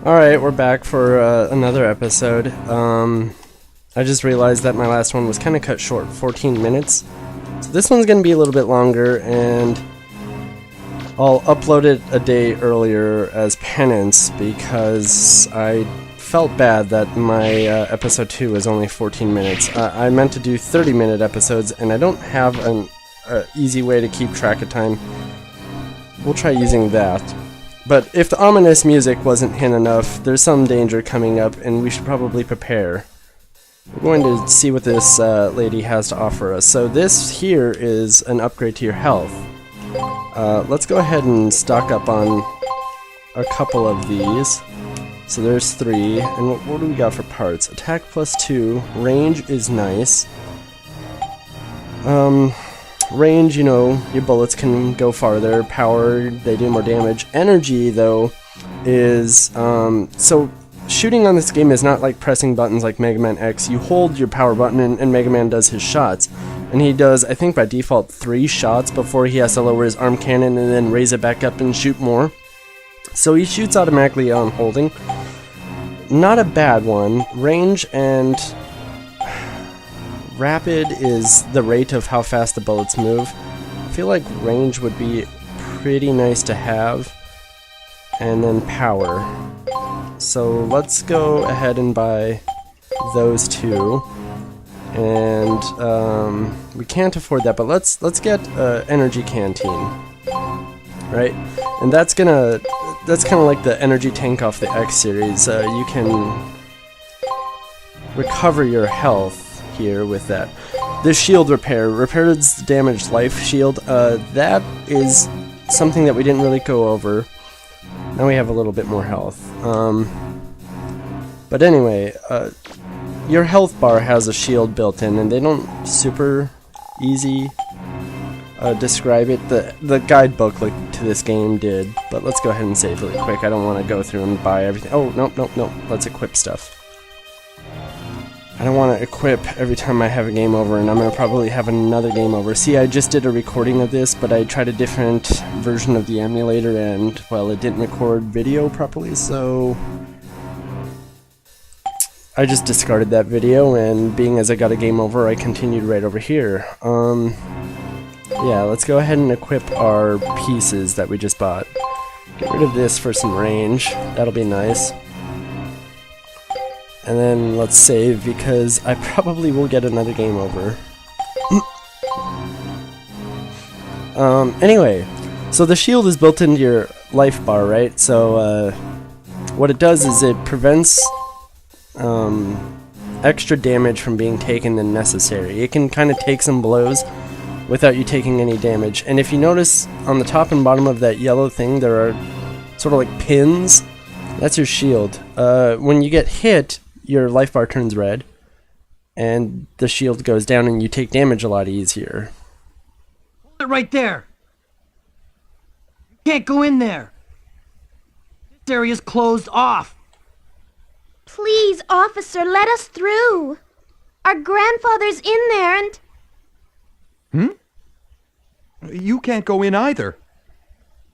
Alright, we're back for another episode. I just realized that my last one was kind of cut short, 14 minutes. So this one's going to be a little bit longer, and I'll upload it a day earlier as penance because I felt bad that my episode 2 was only 14 minutes. I meant to do 30-minute episodes, and I don't have an easy way to keep track of time. We'll try using that. But if the ominous music wasn't hint enough, there's some danger coming up, and we should probably prepare. We're going to see what this lady has to offer us. So this here is an upgrade to your health. Let's go ahead and stock up on a couple of these. So there's 3, and what do we got for parts? Attack +2, range is nice. Range, you know, your bullets can go farther. Power, they do more damage. Energy, though, is, so shooting on this game is not like pressing buttons like Megaman X. You hold your power button and Megaman does his shots. And he does, I think by default, 3 shots before he has to lower his arm cannon and then raise it back up and shoot more. So he shoots automatically on holding. Not a bad one. Range and rapid is the rate of how fast the bullets move. I feel like range would be pretty nice to have. And then power. So let's go ahead and buy those 2. And we can't afford that, but let's get energy canteen. Right? And that's kind of like the energy tank off the X series. You can recover your health here with that. The shield repairs damaged life shield. That is something that we didn't really go over. Now we have a little bit more health. But anyway, your health bar has a shield built in, and they don't super easy describe it. The guidebook to this game did, but let's go ahead and save really quick. I don't want to go through and buy everything. Oh, nope. Let's equip stuff. I don't want to equip every time I have a game over, and I'm going to probably have another game over. See, I just did a recording of this, but I tried a different version of the emulator, and, well, it didn't record video properly, so I just discarded that video, and being as I got a game over, I continued right over here. Yeah, let's go ahead and equip our pieces that we just bought. Get rid of this for some range. That'll be nice. And then let's save, because I probably will get another game over. Anyway, so the shield is built into your life bar, right? So what it does is it prevents extra damage from being taken than necessary. It can kind of take some blows without you taking any damage. And if you notice on the top and bottom of that yellow thing, there are sort of like pins. That's your shield. When you get hit, your life bar turns red, and the shield goes down, and you take damage a lot easier. Hold it right there. You can't go in there. This area's closed off. Please, officer, let us through. Our grandfather's in there and... You can't go in either.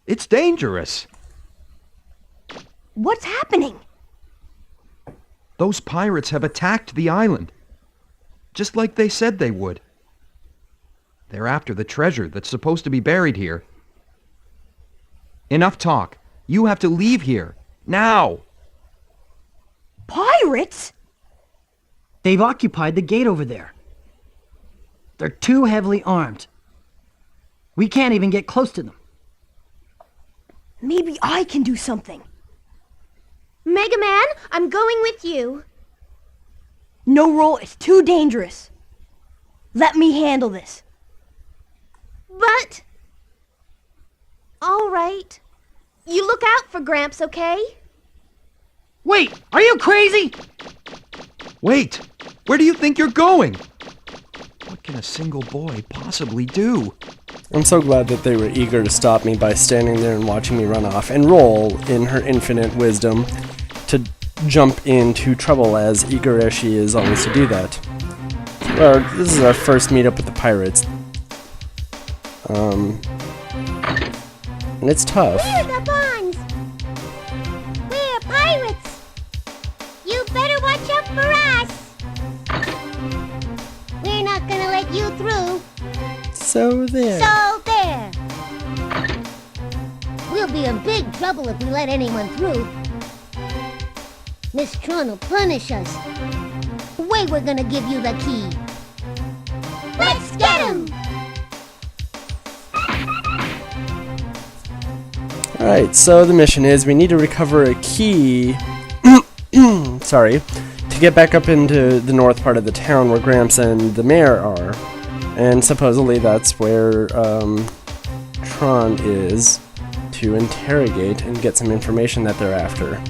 It's dangerous. What's happening? Those pirates have attacked the island, just like they said they would. They're after the treasure that's supposed to be buried here. Enough talk. You have to leave here, now! Pirates? They've occupied the gate over there. They're too heavily armed. We can't even get close to them. Maybe I can do something. Megaman, I'm going with you. No roll, it's too dangerous. Let me handle this. But... all right. You look out for Gramps, okay? Wait, are you crazy? Wait! Where do you think you're going? What can a single boy possibly do? I'm so glad that they were eager to stop me by standing there and watching me run off, and Roll, in her infinite wisdom, to jump into trouble, as eager as she is always to do that. Well, this is our first meetup with the pirates. And it's tough. We're the Bonds! We're pirates! Pass! We're not gonna let you through. So there. So there. We'll be in big trouble if we let anyone through. Miss Tron will punish us. Wait, we're gonna give you the key. Let's get him! Alright, so the mission is we need to recover a key, sorry, to get back up into the north part of the town where Gramps and the mayor are. And supposedly that's where Tron is to interrogate and get some information that they're after.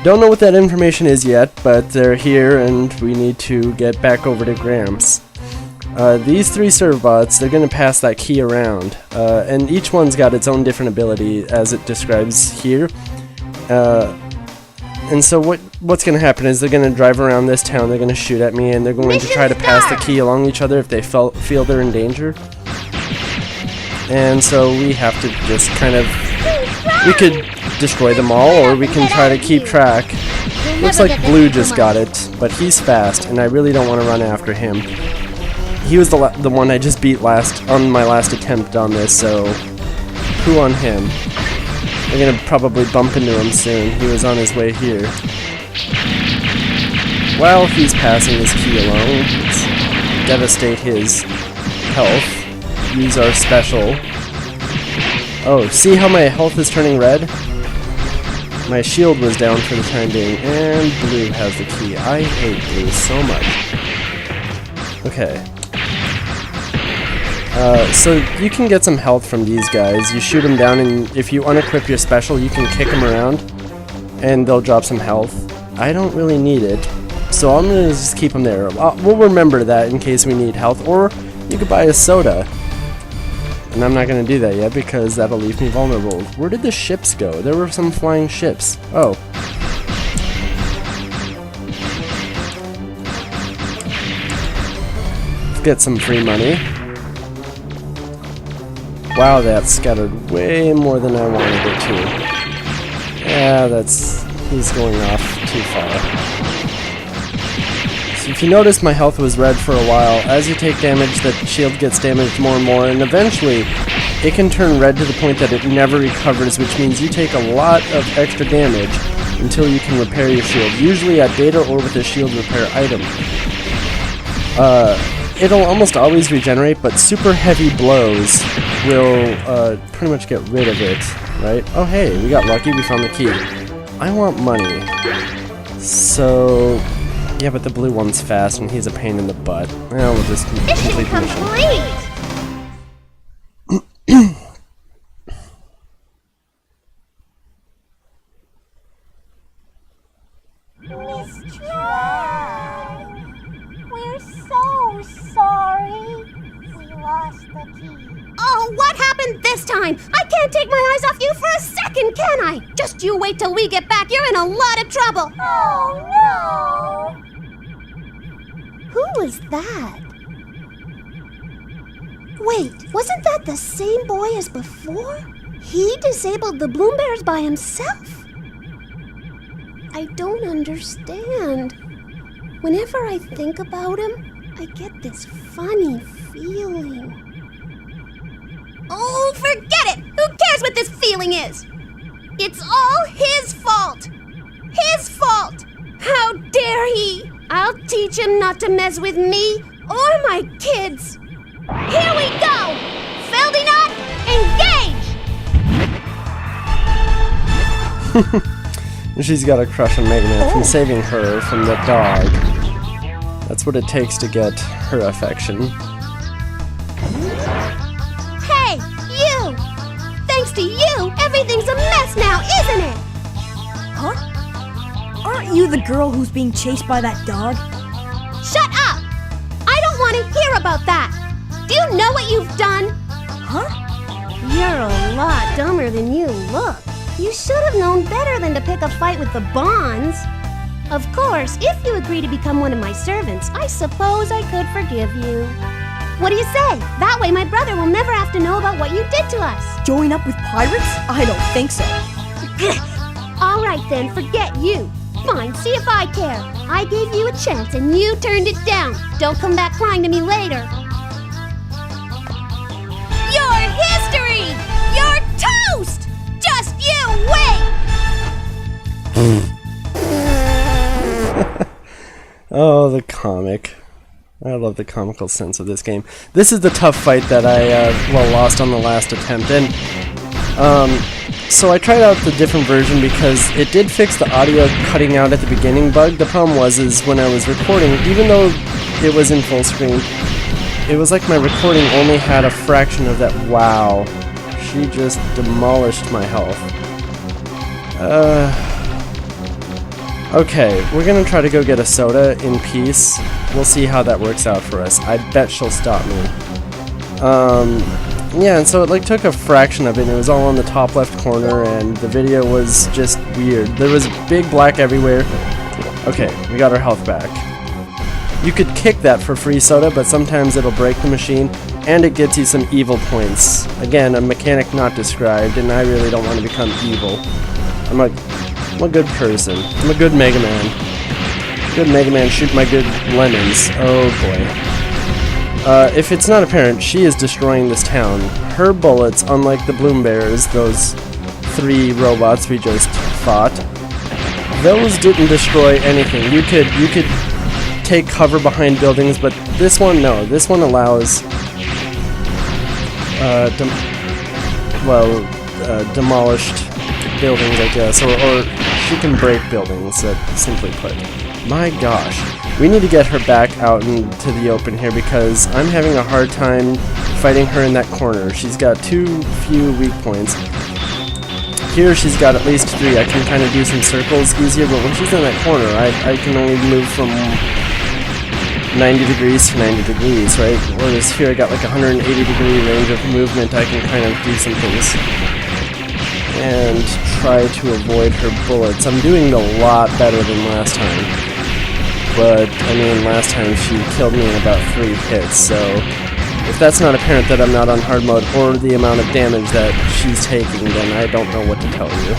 Don't know what that information is yet, but they're here and we need to get back over to Gramps. These 3 servobots, they're going to pass that key around, and each one's got its own different ability as it describes here. And so what's going to happen is they're going to drive around this town, they're going to shoot at me, and they're going to try to pass the key along each other if they feel they're in danger. And so we have to just kind of, we could destroy them all, or we can try to keep track. Looks like Blue just got it, but he's fast, and I really don't want to run after him. He was the one I just beat on my last attempt on this, so poo on him. I'm gonna probably bump into him soon. He was on his way here. While he's passing his key along, let's devastate his health. Use our special. Oh, see how my health is turning red? My shield was down for the time being, and Blue has the key. I hate Blue so much. Okay. So you can get some health from these guys. You shoot them down, and if you unequip your special, you can kick them around, and they'll drop some health. I don't really need it, so I'm gonna just keep them there. We'll remember that in case we need health, or you could buy a soda. And I'm not gonna do that yet because that'll leave me vulnerable. Where did the ships go? There were some flying ships. Oh. Let's get some free money. Wow, that scattered way more than I wanted it to. Yeah, he's going off too far. So if you notice, my health was red for a while. As you take damage, the shield gets damaged more and more, and eventually it can turn red to the point that it never recovers, which means you take a lot of extra damage until you can repair your shield, usually at data or with a shield repair item. It'll almost always regenerate, but super heavy blows will pretty much get rid of it, right? Oh hey, we got lucky, we found the key. I want money. So, yeah, but the blue one's fast and he's a pain in the butt. Well, we'll just complete the mission. Miss Tron, we're so sorry. We lost the key. Oh, what happened this time? I can't take my eyes off you for a second, can I? Just you wait till we get back. You're in a lot of trouble. Oh, no. Who was that? Wait, wasn't that the same boy as before? He disabled the Bloom Bears by himself? I don't understand. Whenever I think about him, I get this funny feeling. Oh, forget it! Who cares what this feeling is? It's all his fault! His fault! How dare he! I'll teach him not to mess with me or my kids! Here we go! Feldinot, engage! She's got a crush on Megaman from saving her from the dog. That's what it takes to get her affection. Hey, you! Thanks to you, everything's a mess now, isn't it? Huh? Aren't you the girl who's being chased by that dog? Shut up! I don't want to hear about that! Do you know what you've done? Huh? You're a lot dumber than you look. You should have known better than to pick a fight with the Bonds. Of course, if you agree to become one of my servants, I suppose I could forgive you. What do you say? That way my brother will never have to know about what you did to us. Join up with pirates? I don't think so. All right then, forget you. Fine, see if I care. I gave you a chance and you turned it down. Don't come back crying to me later. Your history! You're toast! Just you wait! Oh, the comic. I love the comical sense of this game. This is the tough fight that I lost on the last attempt, and so I tried out the different version because it did fix the audio cutting out at the beginning bug. The problem was when I was recording, even though it was in full screen, it was like my recording only had a fraction of that. Wow, she just demolished my health. Okay, we're gonna try to go get a soda in peace. We'll see how that works out for us. I bet she'll stop me. Yeah, and so it like took a fraction of it, and it was all on the top left corner, and the video was just weird. There was big black everywhere. Okay, we got our health back. You could kick that for free soda, but sometimes it'll break the machine, and it gets you some evil points. Again, a mechanic not described, and I really don't want to become evil. I'm a good person. I'm a good Megaman. Good Megaman, shoot my good lemons. Oh boy. If it's not apparent, she is destroying this town. Her bullets, unlike the Bloom Bears, those 3 robots we just fought, those didn't destroy anything. You could take cover behind buildings, but this one, no. This one allows demolished buildings, I guess, or she can break buildings, simply put. My gosh, we need to get her back out into the open here because I'm having a hard time fighting her in that corner. She's got too few weak points. Here she's got at least 3. I can kind of do some circles easier, but when she's in that corner, I can only move from 90 degrees to 90 degrees, right? Whereas here I got like 180 degree range of movement. I can kind of do some things and try to avoid her bullets. I'm doing a lot better than last time. But, I mean, last time she killed me in about 3 hits, so if that's not apparent that I'm not on hard mode or the amount of damage that she's taking, then I don't know what to tell you.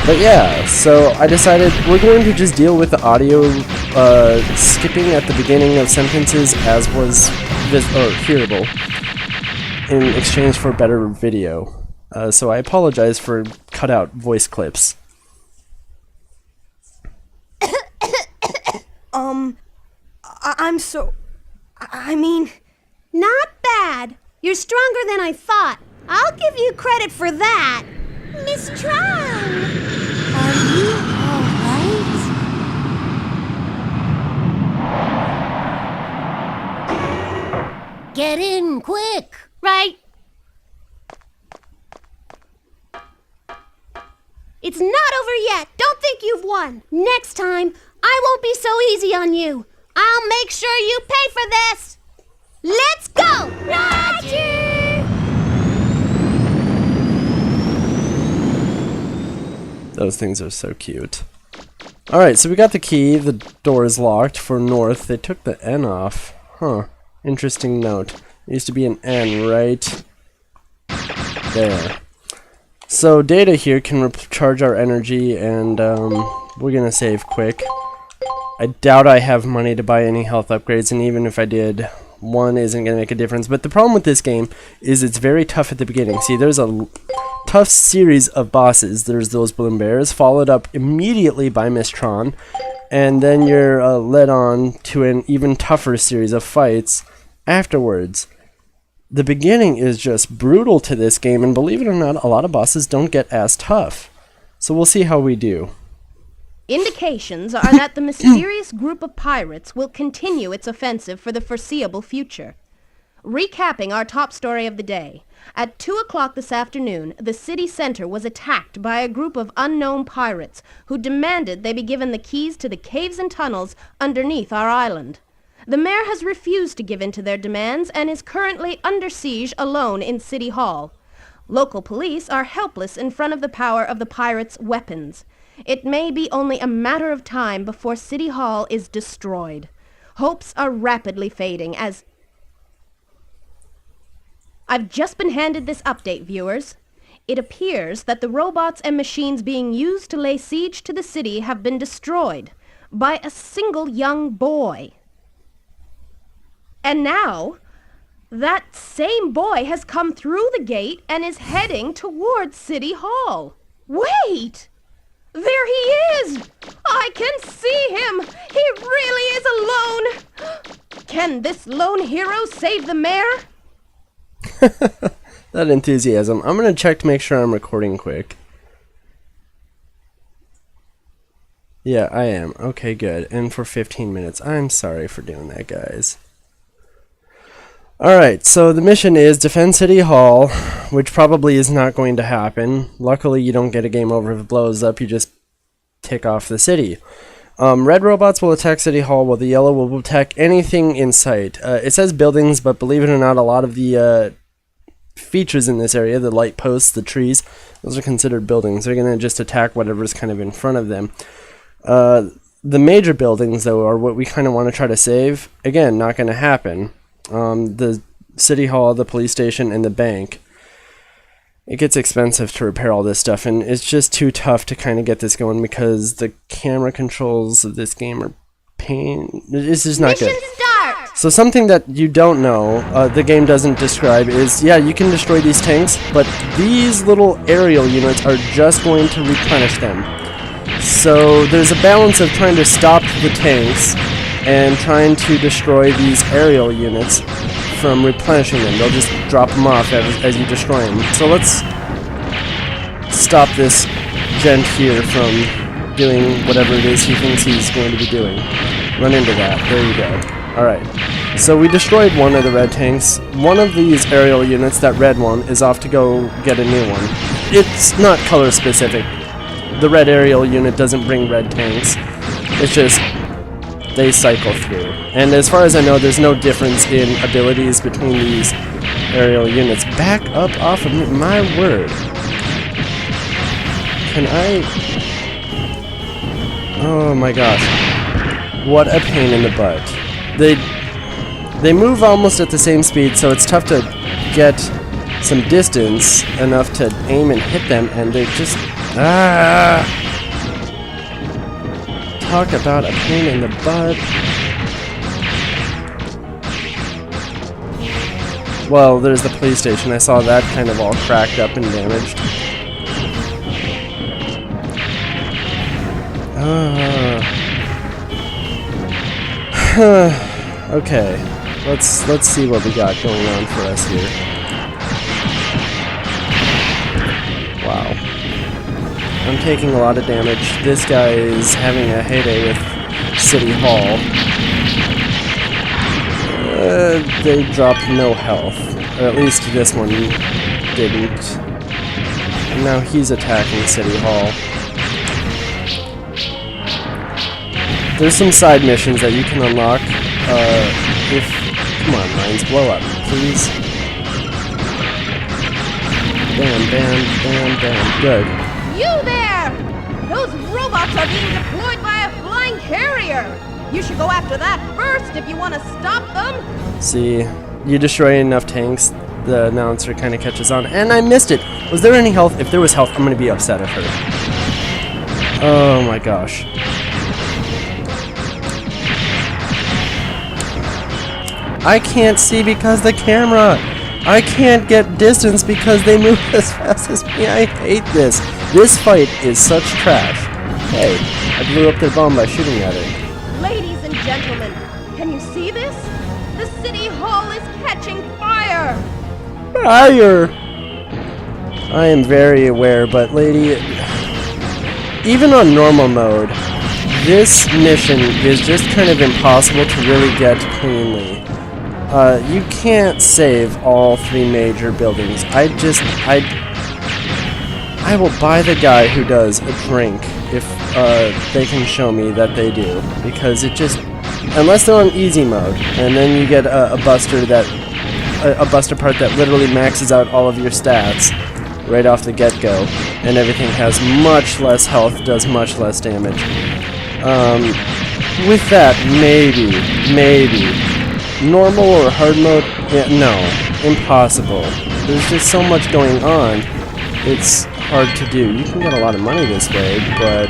But yeah, so I decided we're going to just deal with the audio skipping at the beginning of sentences as was hearable in exchange for better video. So I apologize for cut out voice clips. I mean... Not bad. You're stronger than I thought. I'll give you credit for that. Miss Tron! Are you alright? Get in, quick! Right. It's not over yet. Don't think you've won. Next time, I won't be so easy on you. I'll make sure you pay for this. Let's go! Roger! Those things are so cute. Alright, so we got the key. The door is locked for north. They took the N off. Huh. Interesting note. There used to be an N right there. So Data here can recharge our energy, and we're gonna save quick. I doubt I have money to buy any health upgrades, and even if I did, one isn't gonna make a difference. But the problem with this game is it's very tough at the beginning. See, there's a tough series of bosses. There's those Bloom Bears, followed up immediately by Miss Tron, and then you're led on to an even tougher series of fights afterwards. The beginning is just brutal to this game, and believe it or not, a lot of bosses don't get as tough. So we'll see how we do. Indications are that the mysterious group of pirates will continue its offensive for the foreseeable future. Recapping our top story of the day, at 2 o'clock this afternoon, the city center was attacked by a group of unknown pirates who demanded they be given the keys to the caves and tunnels underneath our island. The mayor has refused to give in to their demands and is currently under siege alone in City Hall. Local police are helpless in front of the power of the pirates' weapons. It may be only a matter of time before City Hall is destroyed. Hopes are rapidly fading as... I've just been handed this update, viewers. It appears that the robots and machines being used to lay siege to the city have been destroyed by a single young boy. And now, that same boy has come through the gate and is heading towards City Hall. Wait! There he is! I can see him! He really is alone! Can this lone hero save the mayor? That enthusiasm. I'm gonna check to make sure I'm recording quick. Yeah, I am. Okay, good. And for 15 minutes. I'm sorry for doing that, guys. Alright, so the mission is defend City Hall, which probably is not going to happen. Luckily, you don't get a game over if it blows up, you just tick off the city. Red robots will attack City Hall, while the yellow will attack anything in sight. It says buildings, but believe it or not, a lot of the features in this area, the light posts, the trees, those are considered buildings. They're going to just attack whatever's kind of in front of them. The major buildings, though, are what we kind of want to try to save. Again, not going to happen. The City Hall, the police station, and the bank. It gets expensive to repair all this stuff, and it's just too tough to kind of get this going because the camera controls of this game are pain. It's just not good. Start! So something that you don't know, the game doesn't describe, is, yeah, you can destroy these tanks, but these little aerial units are just going to replenish them. So there's a balance of trying to stop the tanks and trying to destroy these aerial units from replenishing them. They'll just drop them off as you destroy them. So let's stop this gent here from doing whatever it is he thinks he's going to be doing. Run into that. There you go. Alright. So we destroyed one of the red tanks. One of these aerial units, that red one, is off to go get a new one. It's not color specific. The red aerial unit doesn't bring red tanks. It's just they cycle through. And as far as I know, there's no difference in abilities between these aerial units. Back up off of me. My word. Can I... Oh my gosh. What a pain in the butt. They move almost at the same speed, so it's tough to get some distance enough to aim and hit them, and they just... Talk about a pain in the butt. Well, there's the police station. I saw that kind of all cracked up and damaged. Okay, let's see what we got going on for us here. Wow. I'm taking a lot of damage. This guy is having a heyday with City Hall. They dropped no health. Or at least this one didn't. And now he's attacking City Hall. There's some side missions that you can unlock. Come on, Mines, blow up, please. Bam, bam, bam, bam. Good. You there! Those robots are being deployed by a flying carrier! You should go after that first if you want to stop them! See, you destroy enough tanks, the announcer kind of catches on. And I missed it! Was there any health? If there was health, I'm going to be upset at her. Oh my gosh. I can't see because the camera! I can't get distance because they move as fast as me. I hate this. This fight is such trash. Hey, I blew up their bomb by shooting at it. Ladies and gentlemen, can you see this? The City Hall is catching fire! Fire! I am very aware, but lady, even on normal mode, this mission is just kind of impossible to really get cleanly. You can't save all three major buildings. I will buy the guy who does a drink if they can show me that they do, because it just, unless they're on easy mode, and then you get a buster part that literally maxes out all of your stats right off the get-go, and everything has much less health, does much less damage. With that, maybe. Normal or hard mode? Yeah, no. Impossible. There's just so much going on. it's hard to do. You can get a lot of money this way, but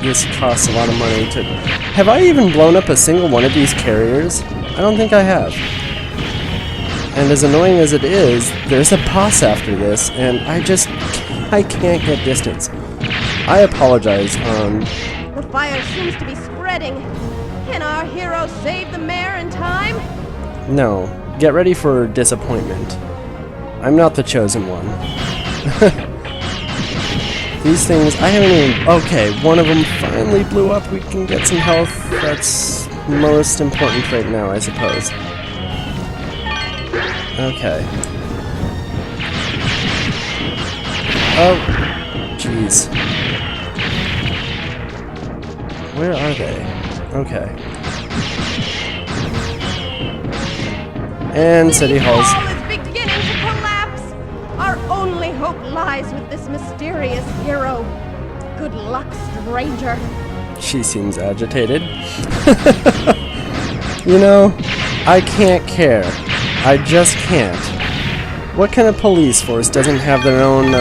this costs a lot of money to... Have I even blown up a single one of these carriers? I don't think I have. And as annoying as it is, there's a boss after this, and I can't get distance. I apologize. The fire seems to be spreading. Can our hero save the mayor in time? No. Get ready for disappointment. I'm not the chosen one. These things, I haven't even... Okay, one of them finally blew up. We can get some health. That's most important right now, I suppose. Okay. Oh, jeez. Where are they? Okay. And City Hall's... The wall is beginning to collapse. Our only hope lies with this mysterious hero. Good luck, stranger. She seems agitated. You know, I can't care. I just can't. What kind of police force doesn't have their own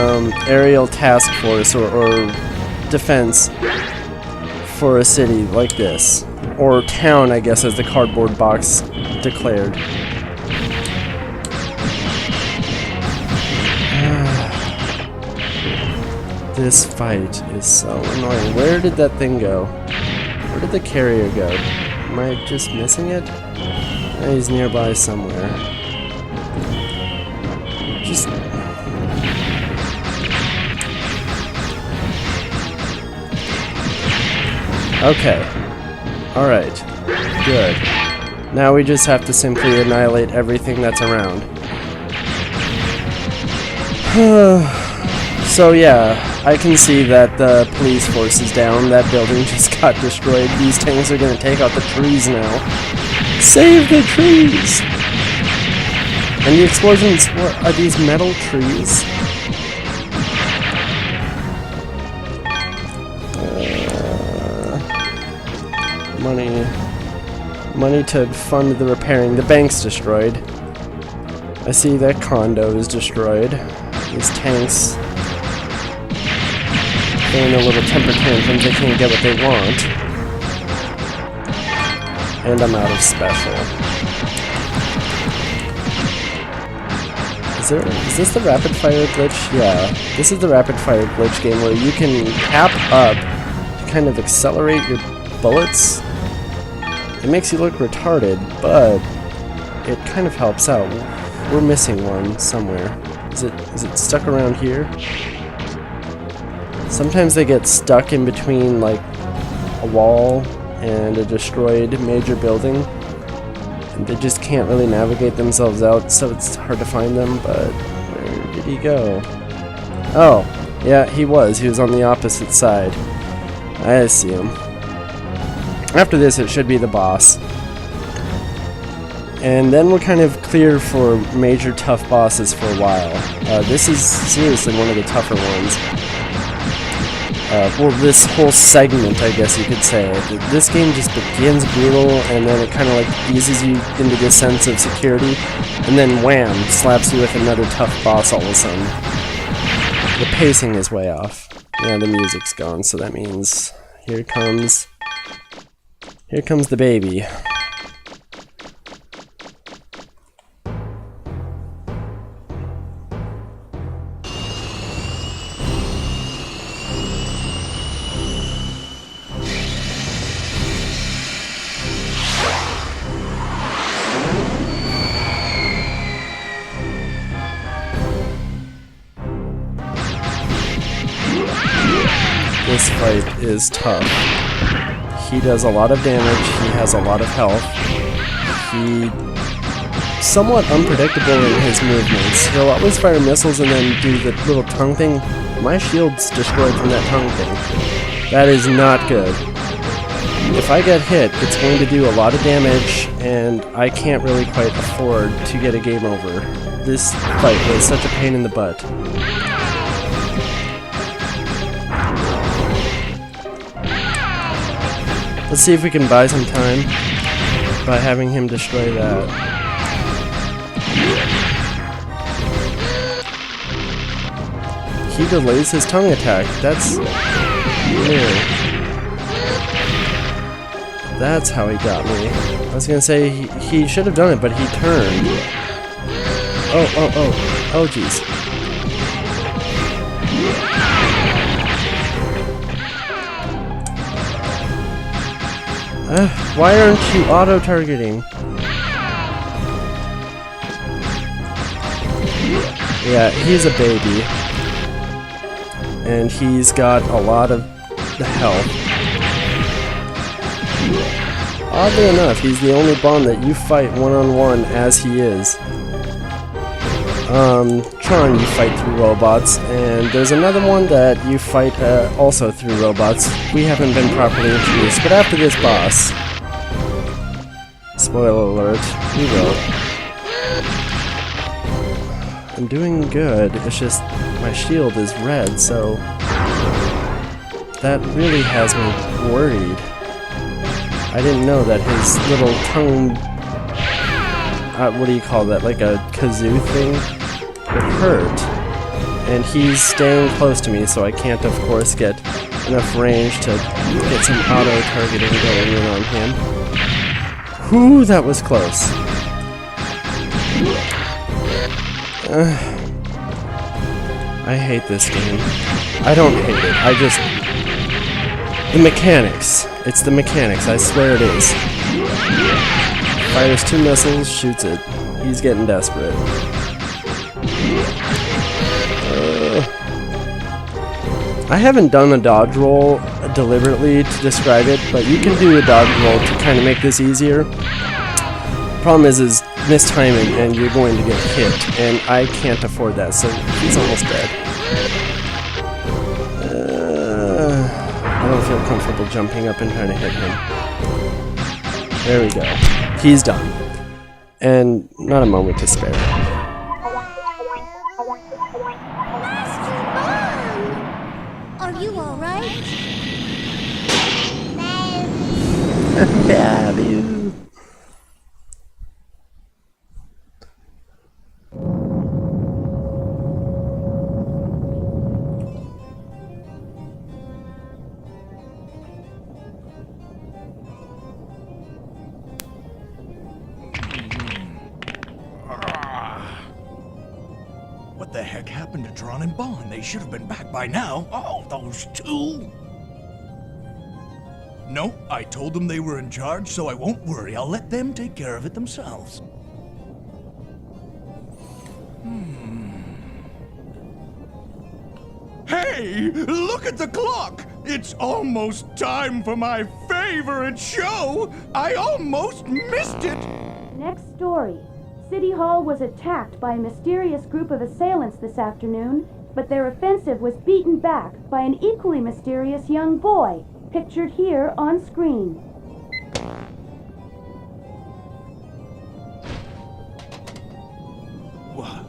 aerial task force or defense for a city like this? Or town, I guess, as the cardboard box declared. This fight is so annoying. Where did that thing go? Where did the carrier go? Am I just missing it? He's nearby somewhere. Just... Okay. Alright. Good. Now we just have to simply annihilate everything that's around. So yeah, I can see that the police force is down. That building just got destroyed. These tanks are gonna take out the trees now. Save the trees! And the explosions, what are these, metal trees? Money to fund the repairing. The bank's destroyed. I see that condo is destroyed. These tanks, throwing their little temper tantrums, they can't get what they want. And I'm out of special. Is this the rapid fire glitch? Yeah, this is the rapid fire glitch game where you can tap up to kind of accelerate your bullets. It makes you look retarded, but it kind of helps out. We're missing one somewhere. Is it stuck around here? Sometimes they get stuck in between like a wall and a destroyed major building. And they just can't really navigate themselves out, so it's hard to find them, but where did he go? Oh, yeah, he was on the opposite side. I see him. After this, it should be the boss. And then we're kind of clear for major tough bosses for a while. This is seriously one of the tougher ones. Well, this whole segment, I guess you could say. This game just begins brutal, and then it kind of like eases you into this sense of security, and then wham, slaps you with another tough boss all of a sudden. The pacing is way off. Yeah, the music's gone, so that means here comes the baby. This fight is tough. He does a lot of damage, he has a lot of health. He's somewhat unpredictable in his movements. He'll always fire missiles and then do the little tongue thing. My shield's destroyed from that tongue thing. That is not good. If I get hit, it's going to do a lot of damage, and I can't really quite afford to get a game over. This fight was such a pain in the butt. Let's see if we can buy some time by having him destroy that. he delays his tongue attack. That's weird. That's how he got me. I was gonna say he should have done it, but he turned. Oh, jeez. Why aren't you auto-targeting? Yeah, he's a baby. And he's got a lot of health. Oddly enough, he's the only Bond that you fight one-on-one as he is. Tron you fight through robots, and there's another one that you fight also through robots. We haven't been properly introduced, but after this boss, spoiler alert, we will. I'm doing good, it's just my shield is red, so that really has me worried. I didn't know that his little tongue, what do you call that, like a kazoo thing, would hurt. And he's staying close to me, so I can't, of course, get enough range to get some auto-targeting going in on him. Whew, that was close. I hate this game. I don't hate it, I just... The mechanics. It's the mechanics, I swear it is. Fires 2 missiles, shoots it. He's getting desperate. I haven't done a dodge roll deliberately to describe it, but you can do a dodge roll to kind of make this easier. Problem is mistiming and you're going to get hit, and I can't afford that, so he's almost dead. I don't feel comfortable jumping up and trying to hit him. There we go. He's done. And not a moment to spare. Are you alright? Yeah, dude. What the heck happened to Tron and Bond? They should have been back by now. Oh, those two. No, I told them they were in charge, so I won't worry. I'll let them take care of it themselves. Hey, look at the clock! It's almost time for my favorite show! I almost missed it! Next story. City Hall was attacked by a mysterious group of assailants this afternoon, but their offensive was beaten back by an equally mysterious young boy, pictured here on screen. What?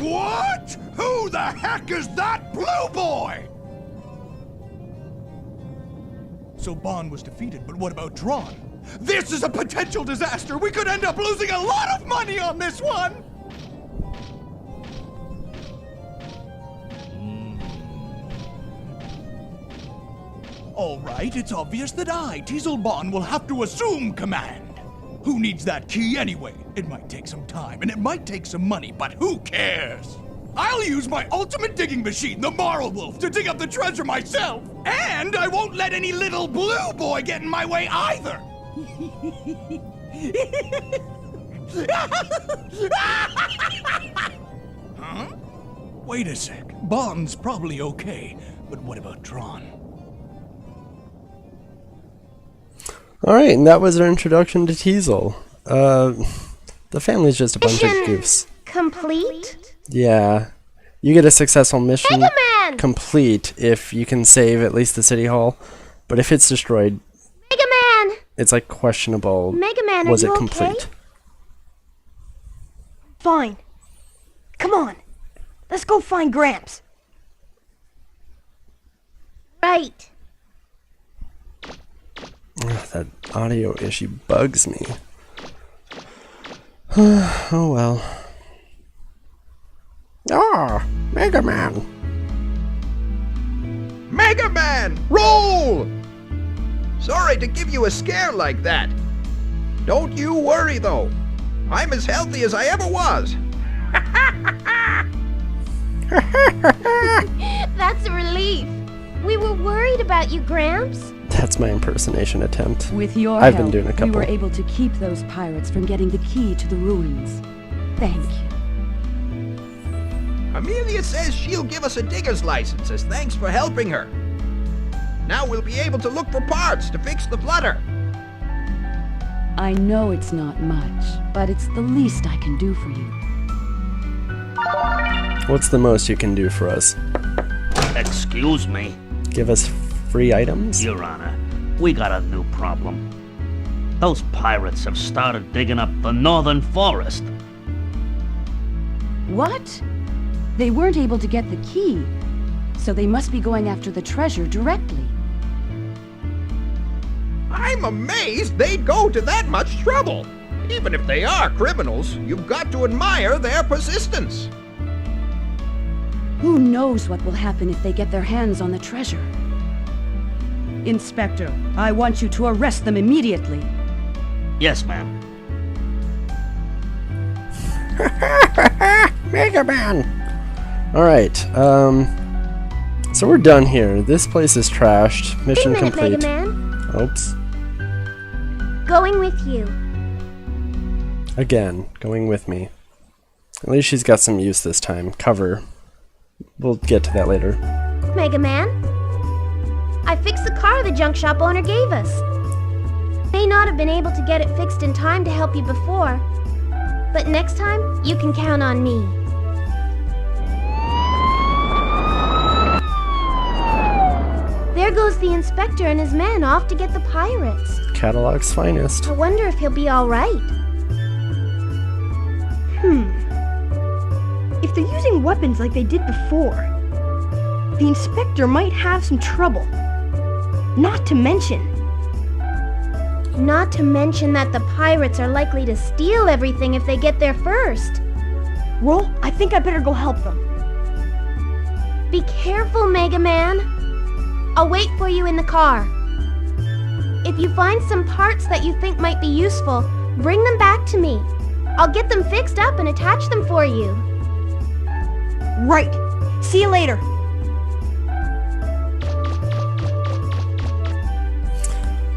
What? Who the heck is that blue boy? So Bond was defeated, but what about Tron? This is a potential disaster! We could end up losing a lot of money on this one! Alright, it's obvious that I, Teasel Bond, will have to assume command. Who needs that key anyway? It might take some time, and it might take some money, but who cares? I'll use my ultimate digging machine, the Moral Wolf, to dig up the treasure myself! And I won't let any little blue boy get in my way either! Huh? Wait a sec. Bond's probably okay, but what about Tron? Alright, and that was our introduction to Teasel. The family's just a bunch of goofs. Complete? Yeah. You get a successful mission Megaman! complete if you can save at least the City Hall. But if it's destroyed, Megaman! it's like questionable. Megaman, Was are you it complete? okay? Fine. Come on. Let's go find Gramps. Right. Ugh, that audio issue bugs me. Oh well. Ah, Megaman! Megaman, roll! Sorry to give you a scare like that. Don't you worry, though. I'm as healthy as I ever was. That's a relief. We were worried about you, Gramps. That's my impersonation attempt. With your I've help, been doing a couple. we were able to keep those pirates from getting the key to the ruins. Thank you. Amelia says she'll give us a digger's license as thanks for helping her. Now we'll be able to look for parts to fix the flutter. I know it's not much, but it's the least I can do for you. What's the most you can do for us? Excuse me, Give us free items? Your Honor. We got a new problem. Those pirates have started digging up the northern forest. What? They weren't able to get the key, so they must be going after the treasure directly. I'm amazed they'd go to that much trouble. Even if they are criminals, you've got to admire their persistence. Who knows what will happen if they get their hands on the treasure? Inspector, I want you to arrest them immediately. Yes, ma'am. Megaman! Alright, so we're done here. This place is trashed. Mission Wait a minute, complete. Megaman. Oops. Going with you. Again, going with me. At least she's got some use this time. Cover. We'll get to that later. Megaman, I fixed the car the junk shop owner gave us. May not have been able to get it fixed in time to help you before, but next time, you can count on me. There goes the inspector and his men off to get the pirates. Catalog's finest. I wonder if he'll be all right. If they're using weapons like they did before, the inspector might have some trouble. Not to mention that the pirates are likely to steal everything if they get there first. Roll, I think I better go help them. Be careful, Megaman. I'll wait for you in the car. If you find some parts that you think might be useful, bring them back to me. I'll get them fixed up and attach them for you. Right. See you later.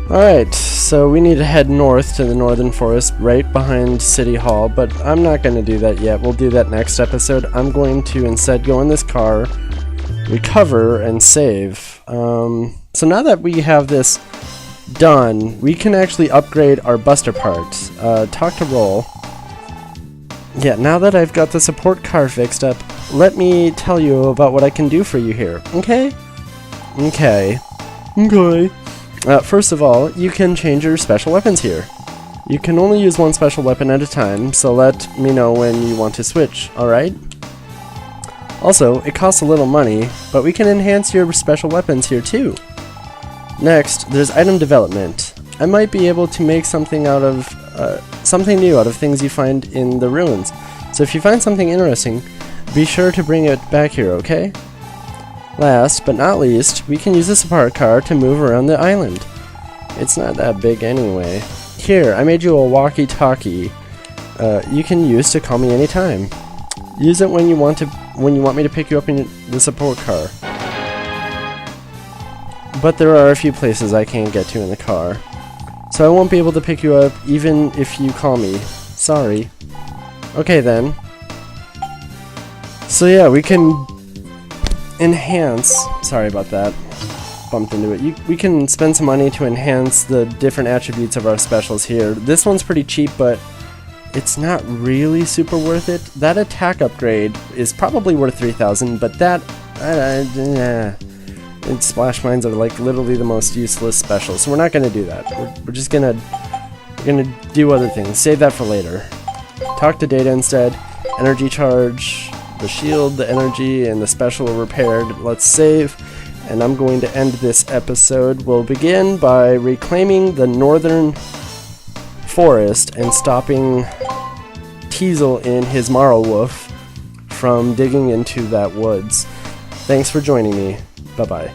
Alright, so we need to head north to the northern forest right behind City Hall, but I'm not going to do that yet. We'll do that next episode. I'm going to instead go in this car, recover, and save. So now that we have this done, we can actually upgrade our Buster parts. Talk to Roll. Yeah, now that I've got the support car fixed up, let me tell you about what I can do for you here, okay? Okay. First of all, you can change your special weapons here. You can only use one special weapon at a time, so let me know when you want to switch, alright? Also, it costs a little money, but we can enhance your special weapons here too. Next, there's item development. I might be able to make something out of something new out of things you find in the ruins. So if you find something interesting, be sure to bring it back here, okay? Last but not least, we can use the support car to move around the island. It's not that big anyway. Here, I made you a walkie-talkie. You can use to call me anytime. Use it when you want me to pick you up in the support car. But there are a few places I can't get to in the car, so I won't be able to pick you up even if you call me. Sorry. Okay then. So yeah, we can enhance. Sorry about that. Bumped into it. We can spend some money to enhance the different attributes of our specials here. This one's pretty cheap, but it's not really super worth it. That attack upgrade is probably worth 3,000, but that and splash mines are like literally the most useless special, so we're not gonna do that. We're just gonna do other things. Save that for later. Talk to Data instead. Energy charge, the shield, the energy, and the special are repaired. Let's save, and I'm going to end this episode. We'll begin by reclaiming the northern forest and stopping Teasel in his Marlwolf from digging into that woods. Thanks for joining me. Bye-bye.